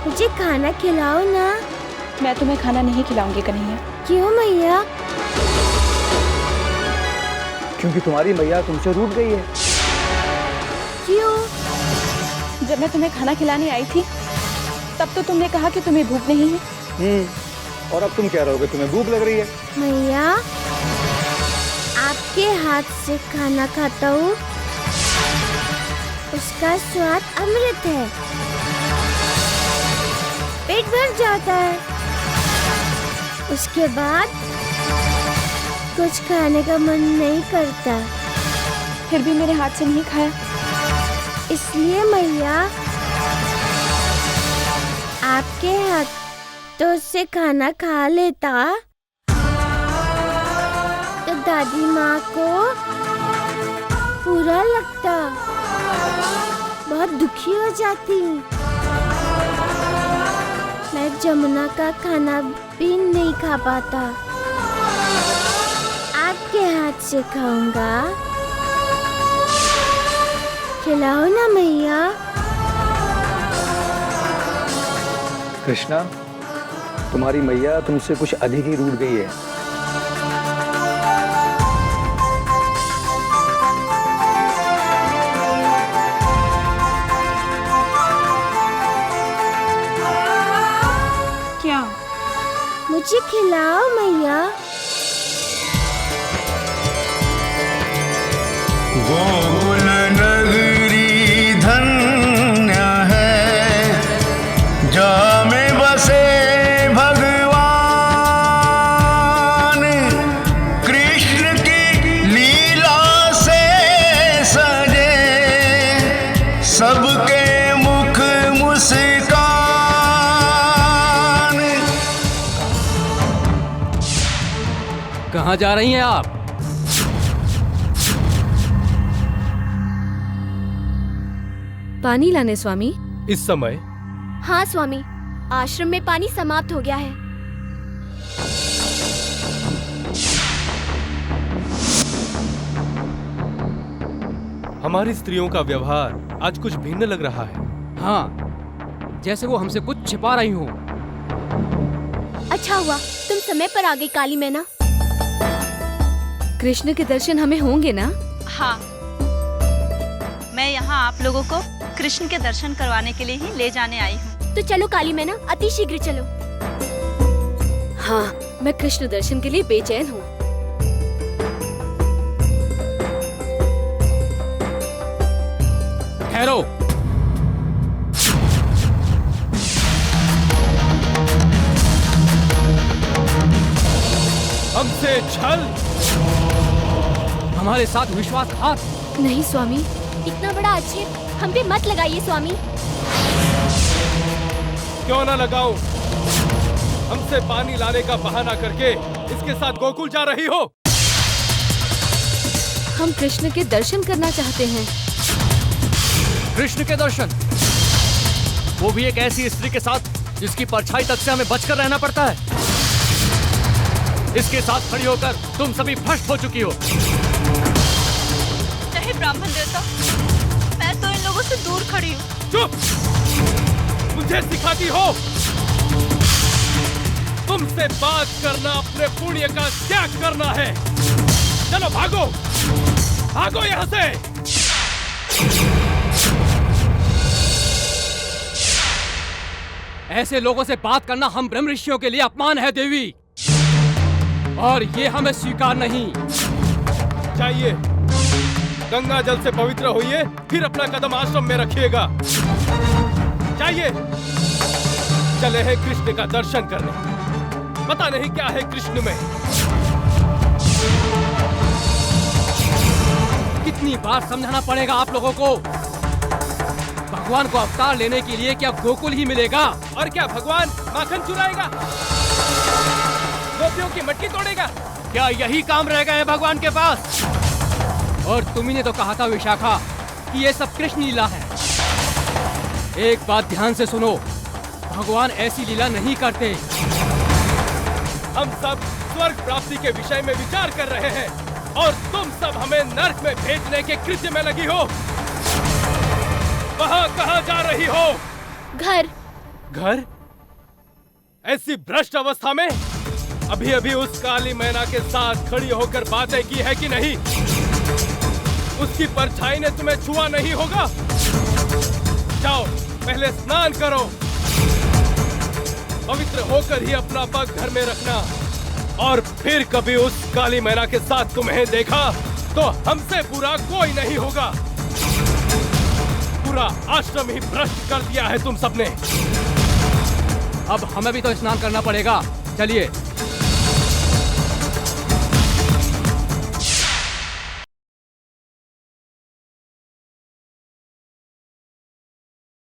मुझे खाना खिलाओ ना। मैं तुम्हें खाना नहीं खिलाऊंगी कन्हैया। क्यों मैया? क्योंकि तुम्हारी मैया तुमसे रूठ गई है। क्यों? जब मैं तुम्हें खाना खिलाने आई थी तब तो तुमने कहा कि तुम्हें भूख नहीं है। और अब तुम कह रहे हो कि तुम्हें भूख लग रही है। मैया, आपके हाथ से खाना खाता हूँ, उसका स्वाद अमृत है, पेट भर जाता है, उसके बाद कुछ खाने का मन नहीं करता। फिर भी मेरे हाथ से नहीं खाया। इसलिए मैया, आपके हाथ तो से खाना खा लेता तो दादी माँ को बुरा लगता, बहुत दुखी हो जाती। मैं जमुना का खाना भी नहीं खा पाता। आपके हाथ से खाऊंगा, खिलाओ ना मैया। कृष्णा, तुम्हारी मैया तुमसे कुछ अधिक ही रूठ गई है। क्या? मुझे खिलाओ मैया। गोकुल नगरी धन्य है, जा में बसे भगवान, कृष्ण की लीला से सजे सबके मुख मुस्कान। कहाँ जा रही हैं आप? पानी लाने स्वामी। इस समय? हाँ स्वामी, आश्रम में पानी समाप्त हो गया है। हमारी स्त्रियों का व्यवहार आज कुछ भिन्न लग रहा है। हाँ, जैसे वो हमसे कुछ छिपा रही हो। अच्छा हुआ तुम समय पर आ गई काली मैना। कृष्ण के दर्शन हमें होंगे ना? हाँ, मैं यहाँ आप लोगों को कृष्ण के दर्शन करवाने के लिए ही ले जाने आई हूँ। तो चलो काली मैना, अति शीघ्र चलो। हाँ, मैं कृष्ण दर्शन के लिए बेचैन हूँ। ठहरो। हमसे छल, हमारे साथ विश्वासघात। नहीं स्वामी, इतना बड़ा आक्षेप हम पे मत लगाइए स्वामी। क्यों ना लगाऊं? हमसे पानी लाने का बहाना करके इसके साथ गोकुल जा रही हो। हम कृष्ण के दर्शन करना चाहते हैं। कृष्ण के दर्शन? वो भी एक ऐसी स्त्री के साथ जिसकी परछाई तक से हमें बचकर रहना पड़ता है। इसके साथ खड़ी होकर तुम सभी भ्रष्ट हो चुकी हो। नहीं ब्राह्मण देवता, मैं तो इन लोगों से दूर खड़ी हूँ। चुप! मुझे सिखाती हो? तुमसे बात करना अपने पुण्य का त्याग करना है। चलो भागो, भागो यहाँ से। ऐसे लोगों से बात करना हम ब्रह्म ऋषियों के लिए अपमान है देवी, और ये हमें स्वीकार नहीं। चाहिए गंगा जल से पवित्र होइए, फिर अपना कदम आश्रम में रखिएगा। चाहिए चले हैं कृष्ण का दर्शन करने। पता नहीं क्या है कृष्ण में। कितनी बार समझाना पड़ेगा आप लोगों को? भगवान को अवतार लेने के लिए क्या गोकुल ही मिलेगा? और क्या भगवान माखन चुराएगा, गोपियों की मटकी तोड़ेगा? क्या यही काम रह गए हैं भगवान के पास? और तुम्ही ने तो कहा था विशाखा कि ये सब कृष्ण लीला है। एक बात ध्यान से सुनो, भगवान ऐसी लीला नहीं करते। हम सब स्वर्ग प्राप्ति के विषय में विचार कर रहे हैं और तुम सब हमें नरक में भेजने के कृत्य में लगी हो। वहाँ कहाँ जा रही हो? घर, घर? ऐसी भ्रष्ट अवस्था में? अभी अभी उस काली मैना के साथ खड़ी होकर बातें की है कि नहीं? उसकी परछाई ने तुम्हें छुआ नहीं होगा? जाओ पहले स्नान करो, पवित्र होकर ही अपना पग घर में रखना, और फिर कभी उस काली मैना के साथ तुम्हें देखा तो हमसे बुरा कोई नहीं होगा। पूरा आश्रम ही भ्रष्ट कर दिया है तुम सबने। अब हमें भी तो स्नान करना पड़ेगा, चलिए।